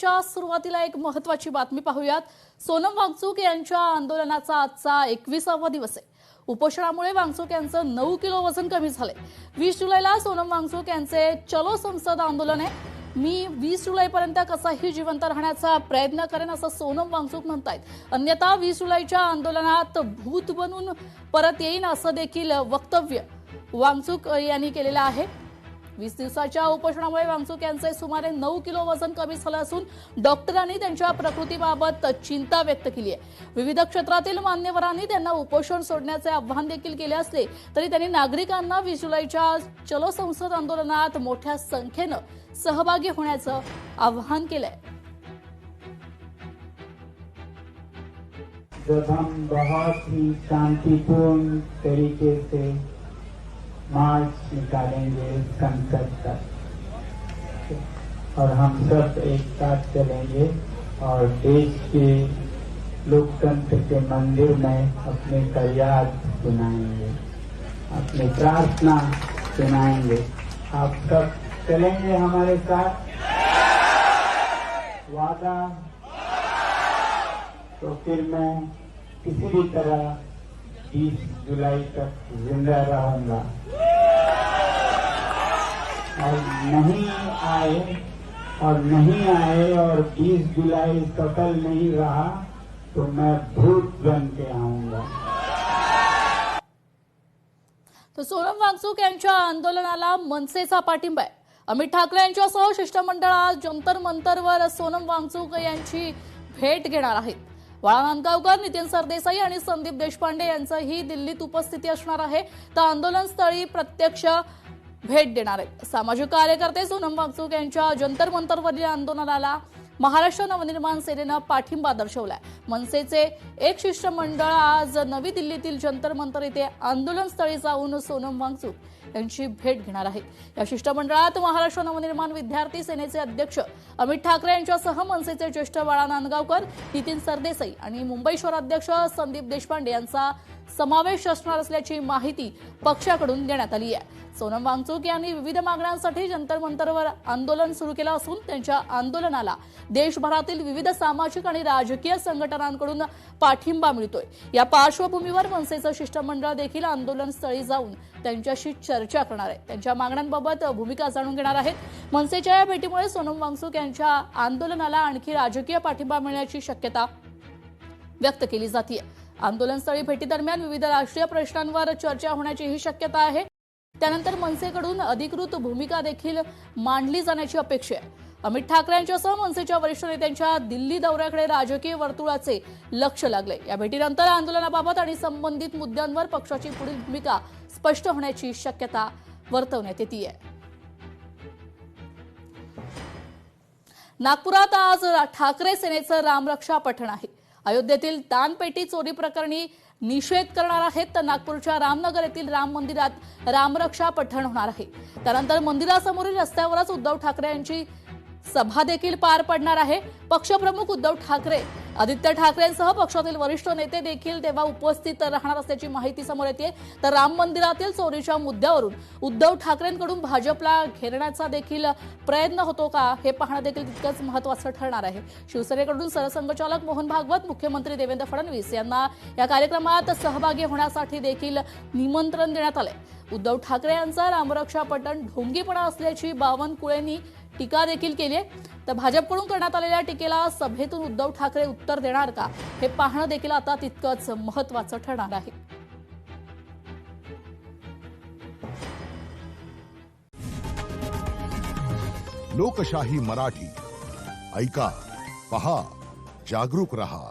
बुलेटिनच्या सुरुवातीला एक महत्त्वाची बातमी पाहूयात। सोनम वांगचुक यांच्या आंदोलनाचा आजचा 21वा दिवस आहे। उपोषणामुळे वांगचुक यांचं 9 किलो वजन कमी झाले। 20 जुलैला सोनम वांगचुक यांचे चलो संसद आंदोलन आहे। मी 20 जुलैपर्यंत कसाही जिवंत राहण्याचा प्रयत्न करेन असं सोनम वांगचुक म्हणतायत। अन्यथा 20 जुलैच्या आंदोलनात भूत बनून परत येईन असं देखील वक्तव्य वांगचुक यांनी केलेलं आहे। 20 दिवसाच्या उपोषणामुळे वांगचुक यांचे सुमारे 9 किलो वजन कमी झालं असून डॉक्टरांनी त्यांच्या प्रकृतीबाबत चिंता व्यक्त केली आहे। विविध क्षेत्रातील मान्यवरांनी त्यांना उपोषण सोडण्याचे आवाहन देखील केले असले तरी त्यांनी नागरिकांना 20 जुलैच्या चलो संसद आंदोलनात मोठ्या संख्येनं सहभागी होण्याचं आवाहन केलंय। जब हम बहुत ही शांतिपूर्ण तरीके से मार्च निकालेंगे संसद तक और हम सब एक साथ चलेंगे और देश के लोकतंत्र के मंदिर में अपने फरियाद सुनाएंगे, अपनी प्रार्थना सुनाएंगे। आप सब चलेंगे हमारे साथ? वादा? तो फिर मैं किसी भी तरह 20 जुलाई तक जिंदा रहूंगा और नहीं आए और 20 जुलाई सफल नहीं रहा तो मैं भूत बन के आऊंगा। तो सोनम वांगचुक यांच्या आंदोलनाला मनसेचा पाठिंबा आहे। अमित ठाकरे यांच्यासह शिष्टमंडळ आज जंतर मंतरवर सोनम वांगचुक यांची भेट घेणार आहेत। वाळा नांदगावकर, नितीन सरदेसाई आणि संदीप देशपांडे यांचंही दिल्लीत उपस्थिती असणार आहे। तर आंदोलनस्थळी प्रत्यक्ष भेट देणार आहेत। सामाजिक कार्यकर्ते सोनम वांगचुक यांच्या जंतर मंतरवरील आंदोलनाला महाराष्ट्र नवनिर्माण सेनेनं पाठिंबा दर्शवलाय। मनसेचे एक शिष्टमंडळ आज नवी दिल्लीतील जंतर मंतर येथे आंदोलनस्थळी जाऊन सोनम वांगचुक यांची भेट घेणार आहे। या शिष्टमंडळात महाराष्ट्र नवनिर्माण विद्यार्थी सेनेचे अध्यक्ष अमित ठाकरे यांच्यासह मनसेचे ज्येष्ठ वाळा नांदगावकर, नितीन सरदेसाई आणि मुंबई शहराध्यक्ष संदीप देशपांडे यांचा समावेश असणार असल्याची माहिती पक्षाकडून देण्यात आली आहे। सोनम वांगचुक यांनी विविध मागण्यांसाठी जंतर मंतरवर आंदोलन सुरू केलं असून त्यांच्या आंदोलनाला देशभरातील विविध सामाजिक आणि राजकीय संघटनांकडून पाठिंबा मिळतोय। या पार्श्वभूमीवर मनसेचं शिष्टमंडळ देखील आंदोलनस्थळी जाऊन त्यांच्याशी चर्चा करणार आहे, त्यांच्या मागण्यांबाबत भूमिका जाणून घेणार आहेत। मनसेच्या या भेटीमुळे सोनम वांगचुक यांच्या आंदोलनाला आणखी राजकीय पाठिंबा मिळण्याची शक्यता व्यक्त केली जाते। आंदोलनस्थळी भेटीदरम्यान विविध राष्ट्रीय प्रश्नांवर चर्चा होण्याचीही शक्यता आहे। त्यानंतर मनसेकडून अधिकृत भूमिका देखील मांडली जाण्याची अपेक्षा आहे। अमित ठाकरे यांच्यासह मनसेच्या वरिष्ठ नेत्यांच्या दिल्ली दौऱ्याकडे राजकीय वर्तुळाचे लक्ष लागले। या भेटीनंतर आंदोलनाबाबत आणि संबंधित मुद्द्यांवर पक्षाची पुढील भूमिका स्पष्ट होण्याची शक्यता वर्तवण्यात येते। नागपुरात आज ठाकरे सेनेचं रामरक्षा पठण आहे। अयोध्येतील दानपेटी चोरी प्रकरणी निषेध करणार आहेत। तर नागपूरच्या रामनगर येथील राम मंदिरात रामरक्षा पठण होणार आहे। त्यानंतर मंदिरासमोरील रस्त्यावरच उद्धव ठाकरे यांची सभा देखील पार पडणार आहे। पक्षप्रमुख उद्धव ठाकरे, आदित्य ठाकरेंसह पक्षातील वरिष्ठ नेते देखील तेव्हा उपस्थित राहणार असल्याची माहिती समोर येते। तर राम मंदिरातील चोरीच्या मुद्द्यावरून उद्धव ठाकरेंकडून भाजपला घेरण्याचा देखील प्रयत्न होतो का हे पाहणं देखील तितकंच महत्त्वाचं ठरणार आहे। शिवसेनेकडून सरसंघचालक मोहन भागवत, मुख्यमंत्री देवेंद्र फडणवीस यांना या कार्यक्रमात सहभागी होण्यासाठी देखील निमंत्रण देण्यात आले। उद्धव ठाकरे यांचा रामरक्षा पठण ढोंगीपणा असल्याची बावनकुळेंनी टीका देखील केली आहे। तर भाजपकडून करण्यात आलेल्या टीकेला सभेतून उद्धव ठाकरे उत्तर देणार का हे पाहणं देखील आता तितकंच महत्त्वाचं ठरणार आहे। लोकशाही मराठी ऐका, पहा, जागरूक रहा।